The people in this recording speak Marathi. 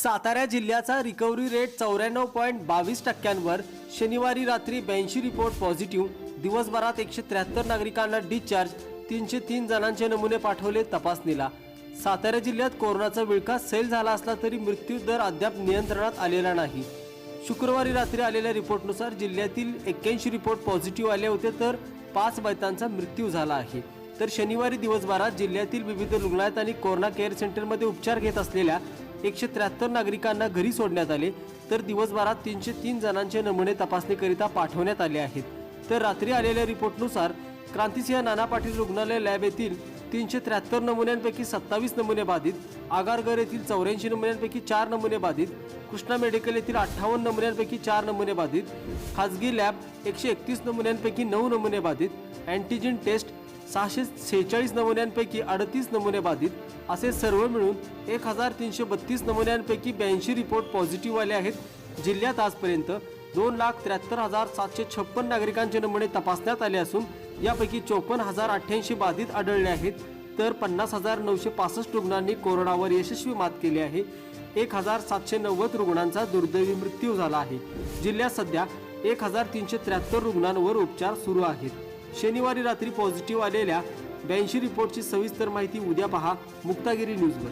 सातारा जिल्ह्याचा रिकव्हरी रेट 94.22%वर। शनिवारी रात्री 82 रिपोर्ट पॉझिटिव्ह। दिवसभरात 173 नागरिकांना डिस्चार्ज। 303 जणांचे नमुने पाठवले तपासणीला। सातारा जिल्ह्यात कोरोनाचा विळखा सैल झाला असला तरी मृत्यू दर अद्याप नियंत्रणात आलेला नाही। शुक्रवारी रात्री आलेल्या रिपोर्टनुसार जिल्ह्यातील 81 रिपोर्ट पॉझिटिव्ह आले होते, तर 5 बाधितांचा मृत्यू झाला आहे। तर शनिवारी दिवसभरात जिल्ह्यातील विविध रुग्णालयात आणि कोरोना केअर सेंटरमध्ये उपचार घेत असलेल्या 173 नागरिकांना घरी सोडण्यात आले, तर दिवसभरात 303 जणांचे नमुने तपासणीकरिता पाठवण्यात आले आहेत। तर रात्री आलेल्या रिपोर्टनुसार क्रांतिसिंह नाना पाटील रुग्णालय लॅब येथील 373 नमुन्यांपैकी 27 नमुने बाधित, आगारगर येथील 84 नमुन्यांपैकी 4 नमुने बाधित, कृष्णा मेडिकल येथील 58 नमुन्यांपैकी 4 नमुने बाधित, खाजगी लॅब 131 नमुन्यांपैकी 9 नमुने बाधित, अँटीजन टेस्ट 646 नमुन्यांपैकी 38 नमुने बाधित, असे सर्व मिळून 1332 नमुन्यांपैकी 82 रिपोर्ट पॉझिटिव्ह आले आहेत। जिल्ह्यात आजपर्यंत 2,73,756 नागरिकांचे नमुने तपासण्यात आले असून यापैकी 54,088 बाधित आढळले आहेत, तर 50,965 रुग्णांनी कोरोनावर यशस्वी मात केली आहे। 1,790 रुग्णांचा दुर्दैवी मृत्यू झाला आहे। जिल्ह्यात सध्या 1,373 रुग्णांवर उपचार सुरू आहेत। शनिवारी रात्री पॉझिटिव्ह आलेल्या 82 रिपोर्टची सविस्तर माहिती उद्या पहा मुक्तागिरी न्यूजवर।